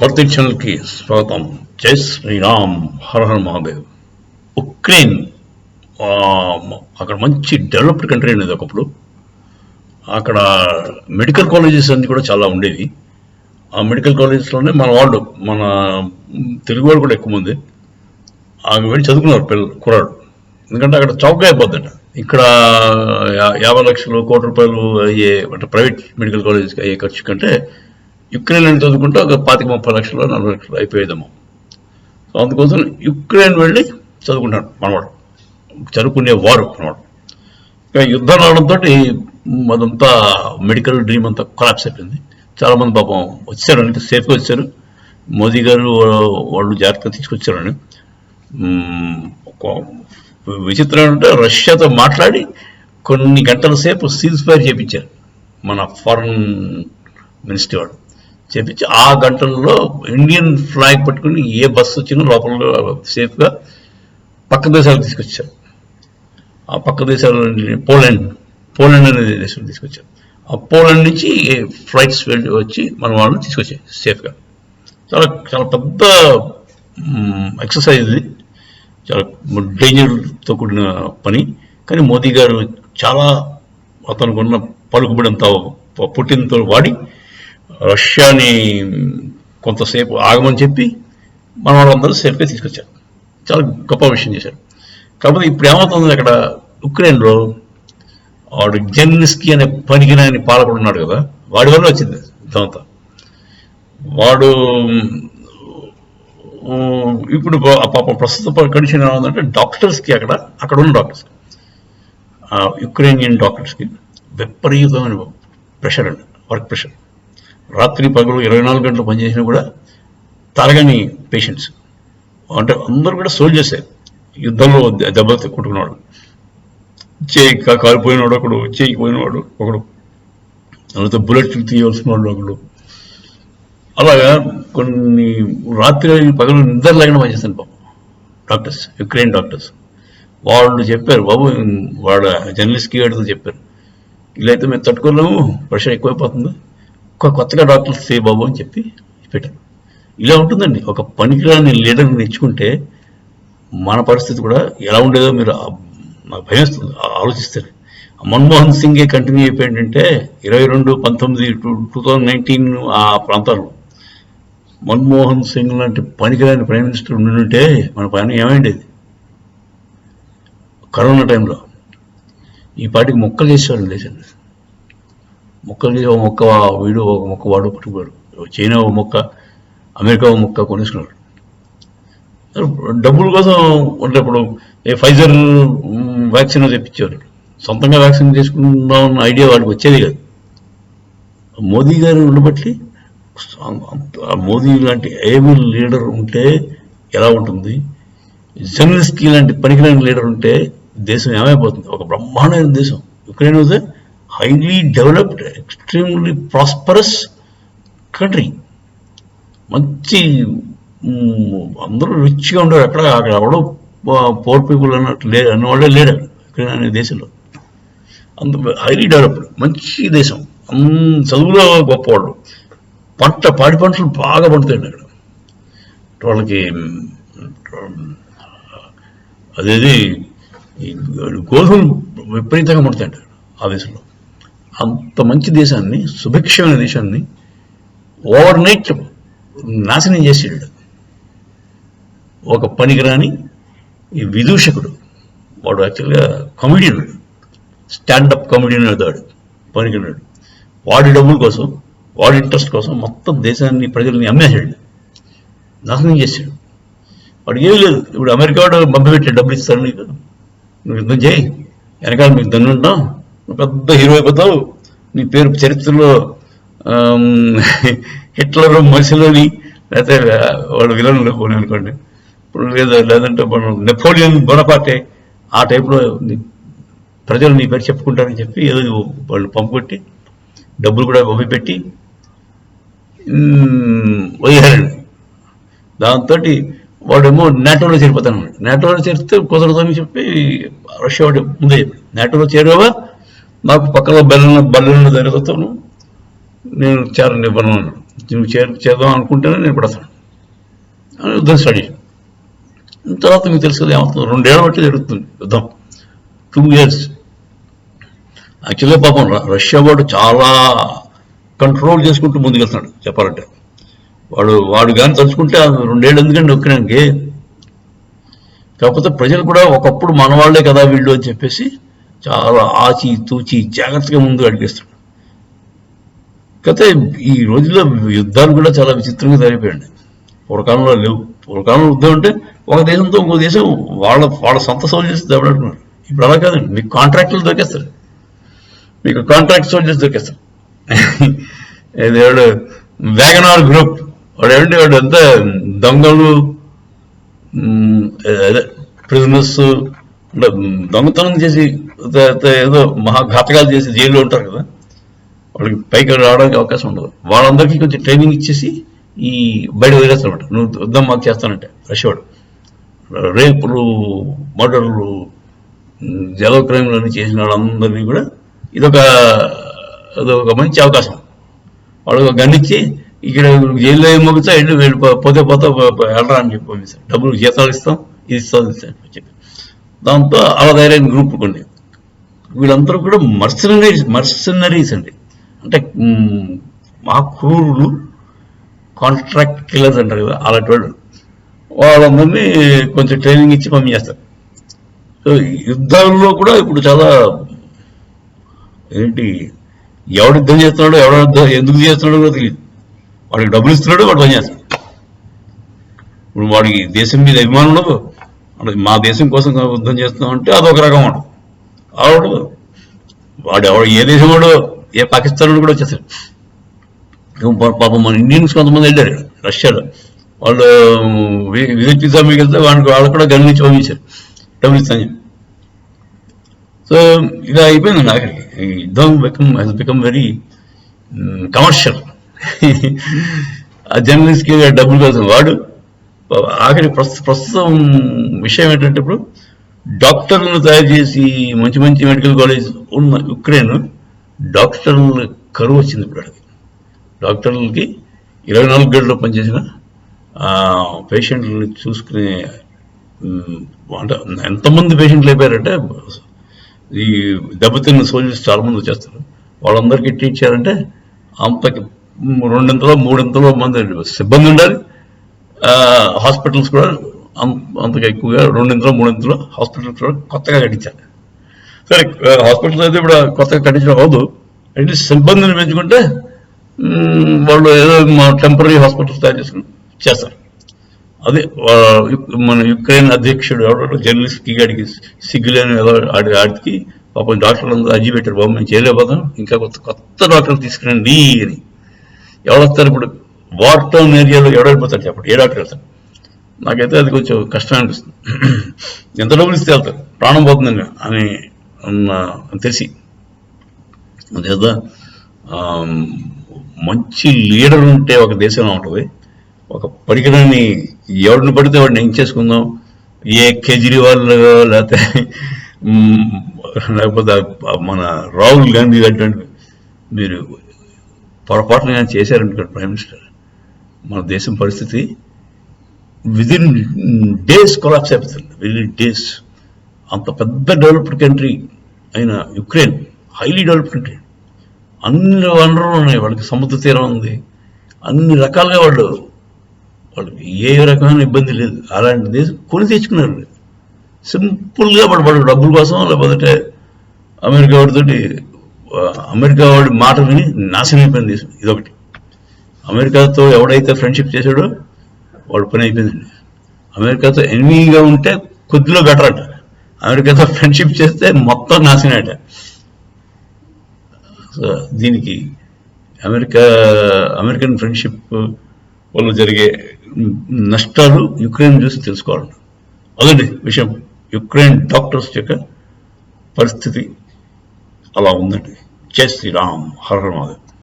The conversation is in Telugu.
వర్తిక్ ఛానల్కి స్వాగతం. జై శ్రీరామ్, హర హర మహాదేవ్. ఉక్రెయిన్ అక్కడ మంచి డెవలప్డ్ కంట్రీ అనేది ఒకప్పుడు. అక్కడ మెడికల్ కాలేజెస్ అన్నీ కూడా చాలా ఉండేవి. ఆ మెడికల్ కాలేజెస్లోనే మన తెలుగు వాళ్ళు కూడా ఎక్కువ మంది వెళ్ళి చదువుకున్నారు కుర్రాడు. ఎందుకంటే అక్కడ చౌకగా అయిపోద్దంట. ఇక్కడ 50 లక్షలు, కోటి రూపాయలు అయ్యే అంటే ప్రైవేట్ మెడికల్ కాలేజెస్కి అయ్యే ఖర్చు కంటే యుక్రెయిన్ చదువుకుంటే ఒక 25-30 లక్షలు, 40 లక్షలు అయిపోయేదేమో. సో అందుకోసం యుక్రెయిన్ వెళ్ళి చదువుకుంటాడు మనవాడు, చదువుకునేవారు మనవాడు. ఇంకా యుద్ధం రావడంతో అదంతా మెడికల్ డ్రీమ్ అంతా కొలాప్స్ అయిపోయింది. చాలామంది పాపం వచ్చారు, అంటే సేఫ్గా వచ్చారు. మోదీ గారు వాళ్ళు జాగ్రత్తగా తీసుకొచ్చారని. ఒక విచిత్రం ఏంటంటే రష్యాతో మాట్లాడి కొన్ని గంటల సేపు సీజ్ ఫైర్ చేయించారు మన ఫారెన్ మినిస్ట్రీ వాడు. చేపించి ఆ గంటల్లో ఇండియన్ ఫ్లాగ్ పట్టుకుని ఏ బస్సు వచ్చినా లోపల సేఫ్గా పక్క దేశాలకు తీసుకొచ్చారు. ఆ పక్క దేశాల పోలాండ్ అనే దేశం తీసుకొచ్చారు. ఆ పోలాండ్ నుంచి ఫ్లైట్స్ వచ్చి మన వాళ్ళని తీసుకొచ్చాయి సేఫ్గా. చాలా చాలా పెద్ద ఎక్సర్సైజ్ ఇది, చాలా డేంజర్తో కూడిన పని. కానీ మోదీ గారు చాలా అతనికి ఉన్న పలుకుబడంతా పుట్టినతో వాడి రష్యాని కొంతసేపు ఆగమని చెప్పి మన వాళ్ళందరూ సేఫ్గా తీసుకొచ్చారు. చాలా గొప్ప విషయం చేశారు. కాకపోతే ఇప్పుడు ఏమవుతుంది, అక్కడ ఉక్రెయిన్లో వాడు జెలెన్స్కీ అనే పనికిరాని పాలకుడు ఉన్నాడు కదా, వాడి వల్ల వచ్చింది ఇదంతా. వాడు ఇప్పుడు పాపం ప్రస్తుత కండిషన్ ఏమవుతుందంటే డాక్టర్స్కి అక్కడ ఉన్న డాక్టర్స్కి, యుక్రెయినియన్ డాక్టర్స్కి విపరీతమైన ప్రెషర్ అండి, వర్క్ ప్రెషర్. రాత్రి పగలు 24 గంటలు పనిచేసినా కూడా తరగని పేషెంట్స్. అంటే అందరూ కూడా సోల్జర్సే, యుద్ధంలో దెబ్బలు కొట్టుకున్నాడు. చేయి కాలిపోయినవాడు ఒకడు, చేయికి పోయినవాడు ఒకడు, అలాగే బుల్లెట్ తీయవలసిన వాడు ఒకడు. అలాగా కొన్ని రాత్రి పగలు నిద్ర లేకుండా పనిచేస్తాను పాపం డాక్టర్స్, యుక్రెయిన్ డాక్టర్స్. వాళ్ళు చెప్పారు, బాబు వాడు జర్నలిస్ట్కి వాడితో చెప్పారు, ఇలా అయితే మేము తట్టుకోలేము, ప్రెషర్ ఎక్కువైపోతుంది, కొత్తగా డాక్టర్స్ చేయ బాబు అని చెప్పి పెట్టారు. ఇలా ఉంటుందండి, ఒక పనికిరాని లీడర్ని నేర్చుకుంటే మన పరిస్థితి కూడా ఎలా ఉండేదో మీరు నాకు భయం వేస్తుంది ఆలోచిస్తే. మన్మోహన్ సింగే కంటిన్యూ అయిపోయిందంటే 2019 ఆ ప్రాంతాల్లో మన్మోహన్ సింగ్ లాంటి పనికిరాని ప్రైమ్ మినిస్టర్ ఉండుంటే మన పని ఏమైండేది. కరోనా టైంలో ఈ పాటికి మొక్కలు చేసేవాళ్ళు దేశాన్ని. మొక్కలు చేసి ఒక మొక్క వీడు, ఒక మొక్క వాడు పట్టుకుపోయాడు. చైనా ఒక మొక్క, అమెరికా ఒక మొక్క కొనేసుకున్నాడు డబ్బుల కోసం. అంటే ఇప్పుడు ఫైజర్ వ్యాక్సిన్ తెప్పించారు, సొంతంగా వ్యాక్సిన్ చేసుకుందామన్న ఐడియా వాడికి వచ్చేది కాదు. మోదీ గారు ఉండబట్టి, మోదీ లాంటి ఏబుల్ లీడర్ ఉంటే ఎలా ఉంటుంది, జెలెన్స్కీ లాంటి పనికిరాని లీడర్ ఉంటే దేశం ఏమైపోతుంది. ఒక బ్రహ్మాండమైన దేశం Ukraine was a highly developed, extremely prosperous country. మంచి అందరూ రిచ్గా ఉండరు. అక్కడ ఎవడో పోర్ పీపుల్ అన్నవాళ్ళే లేడు యుక్రెయిన్ అనే దేశంలో. అంత హైలీ డెవలప్డ్ మంచి దేశం, చదువులో గొప్పవాళ్ళు. పాడి పంటలు బాగా పండుతాయండి అక్కడ. వాళ్ళకి అదేది గోధుమలు విపరీతంగా పండుతాయంట ఆ దేశంలో. అంత మంచి దేశాన్ని, సుభిక్షమైన దేశాన్ని ఓవర్ నైట్ నాశనం చేసాడు ఒక పనికిరాని విదూషకుడు. వాడు యాక్చువల్గా కమెడియన్, స్టాండప్ కమెడియన్ అవుతాడు, పనికిరాడు. వాడి డబ్బుల కోసం, వాడి ఇంట్రెస్ట్ కోసం మొత్తం దేశాన్ని, ప్రజల్ని అమ్మేసాడు, నాశనం చేశాడు. వాడు ఏమీ లేదు. ఇప్పుడు అమెరికా వాడు పంపిపెట్టే డబ్బులు ఇస్తాడు, నీకు నువ్వు యుద్ధం చేయి, వెనకాల మీకు దన్ను ఉంటాం, నువ్వు పెద్ద హీరో అయిపోతావు, నీ పేరు చరిత్రలో హిట్లర్, మసిలోని, లేకపోతే వాడు విలన్లు పోనీ అనుకోండి, ఇప్పుడు లేదంటే మనం నెపోలియన్ బొనపార్టే ఆ టైప్లో ప్రజలు నీ పేరు చెప్పుకుంటారని చెప్పి ఏదో వాళ్ళు పంపుకొట్టి డబ్బులు కూడా పంపిపెట్టి వదిలేరండి. దాంతో వాడేమో నాటోలో చేరిపోతాను. నాటోలో చేరితే కుదరదని చెప్పి రష్యా వాడు ముందే చెప్పాడు, నాటోలో చేరావా నాకు పక్కన బల్లెల్లో ధైర్యతోను నేను చేరనివ్వను అన్నాడు. నువ్వు చేద్దాం అనుకుంటేనే నేను పడతాను అని యుద్ధం స్టార్ట్ చేశాను. తర్వాత మీకు తెలుసు కదా ఏమవుతుంది, 2 ఏళ్ల బట్టి జరుగుతుంది యుద్ధం, 2 years. యాక్చువల్గా పాపం రష్యా వాడు చాలా కంట్రోల్ చేసుకుంటూ ముందుకెళ్తున్నాడు చెప్పాలంటే. వాడు కానీ తలుచుకుంటే 2 ఏళ్ళు ఎందుకంటే నొక్కినానికి. కాకపోతే ప్రజలు కూడా ఒకప్పుడు మనవాళ్లే కదా వీళ్ళు అని చెప్పేసి చాలా ఆచి తూచి జాగ్రత్తగా ముందు అడిగేస్తాడు. కాకపోతే ఈ రోజుల్లో యుద్ధాలు కూడా చాలా విచిత్రంగా జరిగిపోయాయండి. పూర్వకాలంలో లేవు. పూర్వకాలంలో యుద్ధం అంటే ఒక దేశంతో ఇంకో దేశం వాళ్ళ సొంత సోల్జర్స్ దెబ్బలాడుకున్నారు. ఇప్పుడు అలా కాదండి, మీకు కాంట్రాక్టులు దొరికేస్తారు, మీకు కాంట్రాక్ట్ సోల్జర్స్ దొరికేస్తారు. వాడు వ్యాగనార్ గ్రూప్ వాడు ఎంత దొంగలు అదే ప్రిజనర్స్ అంటే దొంగతనం చేసి ఏదో మహాఘాతకాలు చేసి జైల్లో ఉంటారు కదా, వాళ్ళకి పైకి రావడానికి అవకాశం ఉండదు. వాళ్ళందరికీ కొంచెం ట్రైనింగ్ ఇచ్చేసి ఈ బయట వదిలేస్తానమాట. నువ్వు యుద్ధం మాకు చేస్తానంటే రష్యావాడు రేపులు, మర్డర్లు, జలో క్రైమ్లన్నీ చేసిన వాళ్ళందరినీ కూడా ఇదొక మంచి అవకాశం. వాళ్ళు గన్నిచ్చి ఇక్కడ జైల్లో ఏం మొగుతా వెళ్ళి పోతే వెళ్ళరా అని చెప్పి పంపిస్తారు. డబ్బులు జీతాలు ఇస్తాం, ఇది ఇస్తాం అని చెప్పి. దాంతో అలా తయారైన గ్రూప్ కొన్ని. వీళ్ళందరూ కూడా మర్సనరీస్ అండి. అంటే మా క్రూరులు, కాంట్రాక్ట్ కిల్లర్స్ అంటారు కదా, అలాంటి వాళ్ళు. వాళ్ళందరినీ కొంచెం ట్రైనింగ్ ఇచ్చి పంపించేస్తారు. సో యుద్ధాల్లో కూడా ఇప్పుడు చాలా ఎవడు యుద్ధం చేస్తున్నాడో, ఎందుకు చేస్తున్నాడో కూడా తెలియదు. వాడికి డబ్బులు ఇస్తున్నాడు, వాడు పని చేస్తాడు. ఇప్పుడు వాడికి దేశం మీద అభిమానం ఉండదు. అంటే మా దేశం కోసం యుద్ధం చేస్తున్నాం అంటే అదొక రకం వాడు. వాడు ఏ దేశం వాడు, ఏ పాకిస్తాన్ కూడా వచ్చేస్తాడు. పాపం మన ఇండియన్స్ కొంతమంది వెళ్ళారు రష్యాలో. వాళ్ళు విజిట్ వీసా మీకు వెళ్తే వాళ్ళు కూడా గమనించి పంపించారు, డబ్బులు ఇస్తాను చెప్పి. సో ఇలా అయిపోయిందండి ఆఖరికి. యుద్ధం బికమ్ వెరీ కమర్షియల్. ఆ జర్నలిస్ట్కి డబ్బులు కోసం వాడు ఆఖరి ప్రస్తుతం విషయం ఏంటంటే, ఇప్పుడు డాక్టర్లను తయారు చేసి మంచి మంచి మెడికల్ కాలేజ్ ఉన్న యుక్రెయిన్ డాక్టర్ల కరువు వచ్చింది. ఇప్పుడు అడిగి డాక్టర్లకి 24 గంటలు పనిచేసిన పేషెంట్లని చూసుకునే అంటే ఎంతమంది పేషెంట్లు అయిపోయారంటే, ఈ దెబ్బతిన్న సోల్జర్స్ చాలామంది వచ్చేస్తారు. వాళ్ళందరికీ ట్రీట్ చేయాలంటే అంతకి 2 3 మంది సిబ్బంది ఉండాలి. హాస్పిటల్స్ కూడా అంతగా ఎక్కువగా 2 3 హాస్పిటల్స్ కూడా కొత్తగా కట్టించాలి. సరే, హాస్పిటల్స్ అయితే ఇప్పుడు కొత్తగా కట్టించడం అవదు. అట్లీస్ట్ సిబ్బందిని పెంచుకుంటే వాళ్ళు ఏదో టెంపరీ హాస్పిటల్స్ తయారు చేసుకుని చేస్తారు. అదే మన యుక్రెయిన్ అధ్యక్షుడు ఎవడో జర్నలిస్ట్కి అడిగి సిగ్గులేని ఆడికి పాపం డాక్టర్లు అందరూ అజ్జి పెట్టారు, బాబు మేము చేయలేకపోతాం, ఇంకా కొత్త డాక్టర్లు తీసుకురండి అని. ఎవడొస్తారు ఇప్పుడు? వార్ టౌన్ ఏరియాలో ఎవడైపోతారు చెప్పండి, ఏ డాక్టర్ వెళ్తారు? నాకైతే అది కొంచెం కష్టం అనిపిస్తుంది. ఎంత డబ్బులు ఇస్తే వెళ్తారు, ప్రాణం పోతుందని అని తెలిసి. అదేదా మంచి లీడర్ ఉంటే ఒక దేశంలో ఉంటుంది. ఒక పరికరాన్ని ఎవరిని పడితే వాడిని ఏం చేసుకుందాం, ఏ కేజ్రీవాల్ లేకపోతే మన రాహుల్ గాంధీ అటువంటి మీరు పొరపాటున కానీ చేశారనుకోండి ప్రైమ్ మినిస్టర్, మన దేశం పరిస్థితి విదిన్ డేస్ కొలాప్స్ అయిపోతుంది. Within days. అంత పెద్ద డెవలప్డ్ కంట్రీ అయిన యుక్రెయిన్ హైలీ డెవలప్డ్ కంట్రీ, అన్ని వనరులు ఉన్నాయి వాళ్ళకి, సముద్ర తీరం ఉంది, అన్ని రకాలుగా వాళ్ళు ఏ రకమైన ఇబ్బంది లేదు. అలాంటి దేశం కొని తెచ్చుకున్నారు సింపుల్గా. వాడు డబ్బుల కోసం, లేకపోతే అమెరికా వాడి మాట విని నాశనం అయిపోయింది దేశం. ఇదొకటి. అమెరికాతో ఎవడైతే ఫ్రెండ్షిప్ చేశాడో వాడు పని అయిపోయిందండి. అమెరికాతో ఎనిమీగా ఉంటే కొద్దిలో బెటర్ అంట, అమెరికాతో ఫ్రెండ్షిప్ చేస్తే మొత్తం నాశనం అట. సో దీనికి అమెరికన్ ఫ్రెండ్షిప్ వల్ల జరిగే నష్టాలు యుక్రెయిన్ చూసి తెలుసుకోవాలండి. అదండి విషయం. యుక్రెయిన్ డాక్టర్స్ యొక్క పరిస్థితి అలా ఉందండి. జై శ్రీరామ్, హర హర మహాదేవ్.